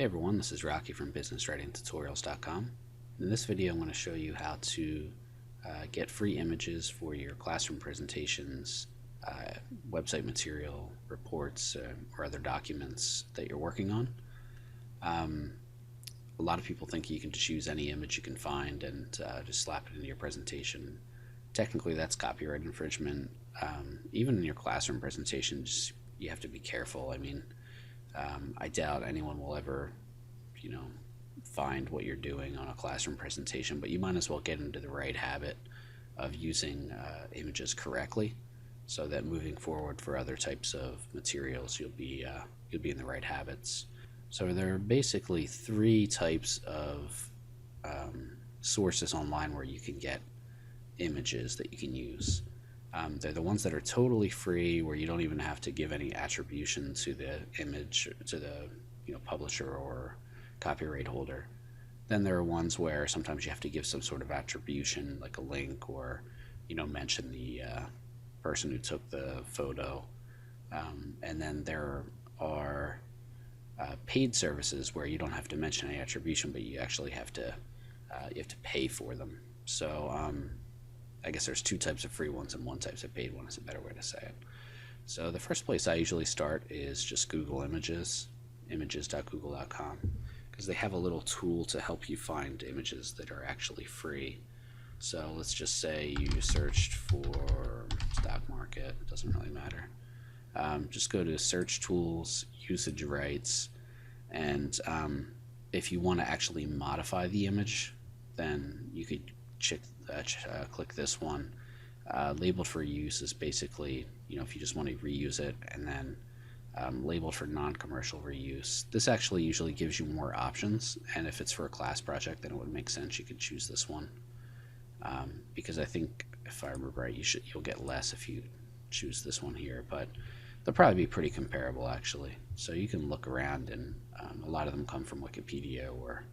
Hey everyone, this is Rocky from businesswritingtutorials.com. In this video I'm going to show you how to get free images for your classroom presentations, website material, reports, or other documents that you're working on. A lot of people think you can just use any image you can find and just slap it into your presentation. Technically that's copyright infringement. Even in your classroom presentations, you have to be careful. I doubt anyone will ever, find what you're doing on a classroom presentation, but you might as well get into the right habit of using images correctly, so that moving forward for other types of materials, you'll be in the right habits. So there are basically three types of sources online where you can get images that you can use. They're the ones that are totally free, where you don't even have to give any attribution to the image, to the publisher or copyright holder. Then there are ones where sometimes you have to give some sort of attribution, like a link, or mention the person who took the photo. And then there are paid services where you don't have to mention any attribution, but you actually have to pay for them. So I guess there's two types of free ones and one type of paid one is a better way to say it. So the first place I usually start is just Google Images, images.google.com, because they have a little tool to help you find images that are actually free. So let's just say you searched for stock market, doesn't really matter. Just go to search tools, usage rights, and if you want to actually modify the image, then you could click this one. Labeled for use is basically, if you just want to reuse it, and then labeled for non-commercial reuse. This actually usually gives you more options, and if it's for a class project, then it would make sense you could choose this one, because I think, if I remember right, you'll get less if you choose this one here, but they'll probably be pretty comparable actually. So you can look around, and a lot of them come from Wikipedia or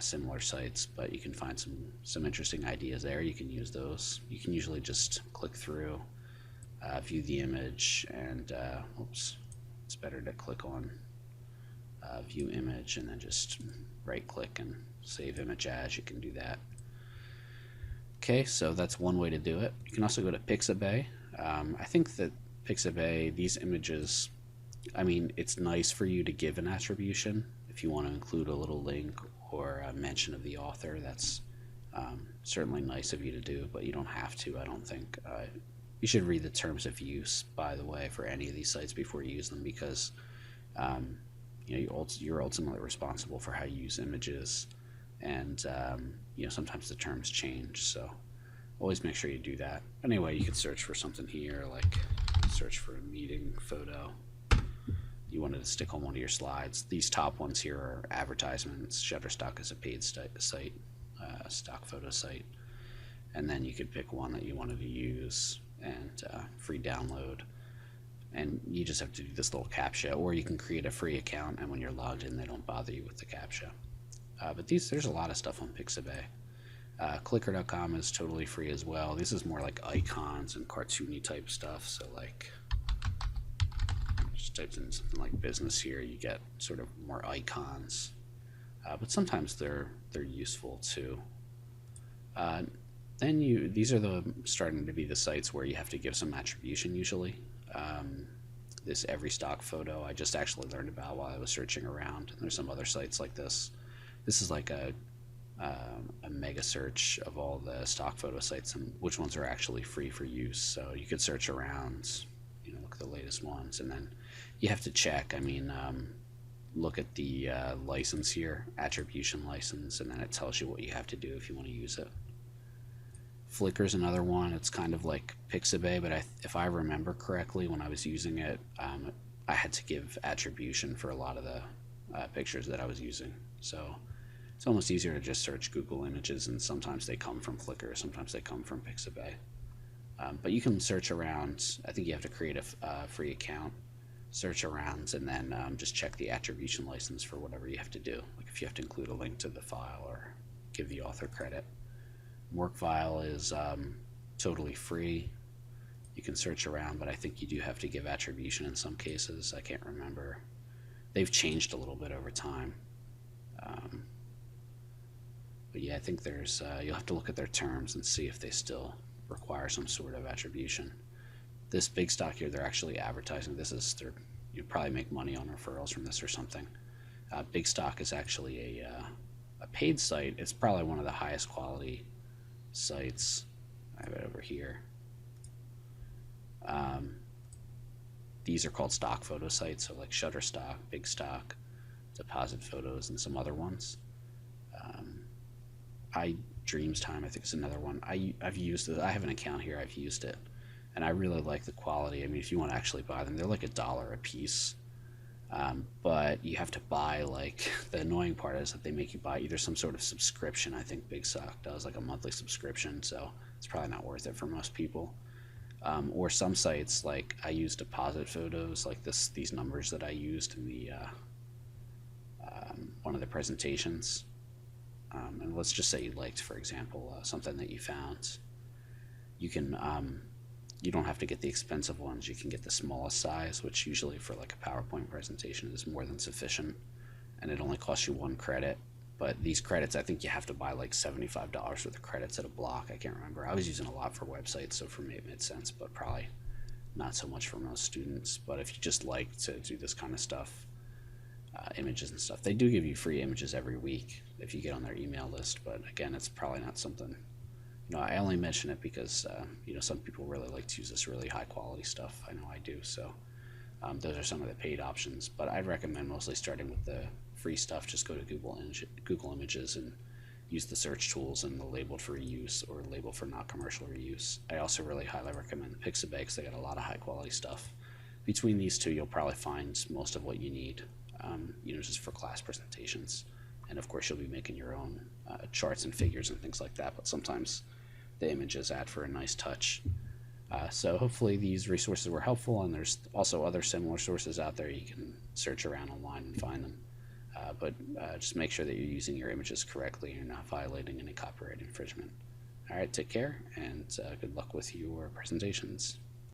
similar sites, but you can find some interesting ideas there. You can use those. You can usually just click through, view the image, and it's better to click on view image and then just right click and save image as. You can do that. Okay, so that's one way to do it. You can also go to Pixabay. I think that Pixabay, these images, it's nice for you to give an attribution if you want to include a little link or a mention of the author. That's certainly nice of you to do, but you don't have to, I don't think. You should read the terms of use, by the way, for any of these sites before you use them, because you're ultimately responsible for how you use images, and sometimes the terms change, so always make sure you do that. Anyway, you could search for something here, like search for a meeting photo you wanted to stick on one of your slides. These top ones here are advertisements. Shutterstock is a paid site, stock photo site, and then you could pick one that you wanted to use and free download, and you just have to do this little CAPTCHA, or you can create a free account, and when you're logged in they don't bother you with the CAPTCHA. But there's a lot of stuff on Pixabay. Clicker.com is totally free as well. This is more like icons and cartoony type stuff, so like just typed in something like business here, you get sort of more icons, but sometimes they're useful too. Then these are starting to be the sites where you have to give some attribution usually. This every stock photo I just actually learned about while I was searching around. There's some other sites like this. This is like a mega search of all the stock photo sites and which ones are actually free for use. So you could search around, look at the latest ones, and then you have to check. Look at the license here, attribution license, and then it tells you what you have to do if you want to use it. Flickr's another one. It's kind of like Pixabay, but if I remember correctly, when I was using it, I had to give attribution for a lot of the pictures that I was using. So it's almost easier to just search Google Images, and sometimes they come from Flickr, sometimes they come from Pixabay. But you can search around. I think you have to create a free account, search around, and then just check the attribution license for whatever you have to do. Like if you have to include a link to the file or give the author credit. Workfile is totally free. You can search around, but I think you do have to give attribution in some cases. I can't remember. They've changed a little bit over time. Um, but yeah, I think there's you'll have to look at their terms and see if they still require some sort of attribution. This big stock here, they're actually advertising this is their you probably make money on referrals from this or something. Big stock is actually a paid site. It's probably one of the highest quality sites. I have it over here. Um, these are called stock photo sites, so like Shutterstock, Big Stock, Deposit Photos, and some other ones. Um, I Dreams Time, I think is another one. I've used it. I have an account here. I've used it, and I really like the quality. I mean, if you want to actually buy them, they're like $1 a piece. But you have to buy, like, the annoying part is that they make you buy either some sort of subscription. I think Big Stock does, like a monthly subscription, so it's probably not worth it for most people. Or some sites, like I use Deposit Photos, like these numbers that I used in the one of the presentations. And let's just say you liked, for example, something that you found. You can you don't have to get the expensive ones. You can get the smallest size, which usually for like a PowerPoint presentation is more than sufficient, and it only costs you 1 credit. But these credits, I think you have to buy like $75 worth of credits at a block. I can't remember. I was using a lot for websites, so for me it made sense, but probably not so much for most students. But if you just like to do this kind of stuff, images and stuff, they do give you free images every week if you get on their email list. But again, it's probably not something. I only mention it because some people really like to use this really high quality stuff. I know I do. So those are some of the paid options. But I'd recommend mostly starting with the free stuff. Just go to Google Images and use the search tools and the labeled for reuse or labeled for not commercial reuse. I also really highly recommend the Pixabay because they got a lot of high quality stuff. Between these two, you'll probably find most of what you need, just for class presentations. And of course, you'll be making your own charts and figures and things like that. But sometimes the images add for a nice touch. So hopefully these resources were helpful, and there's also other similar sources out there. You can search around online and find them. But just make sure that you're using your images correctly and you're not violating any copyright infringement. All right, take care, and good luck with your presentations.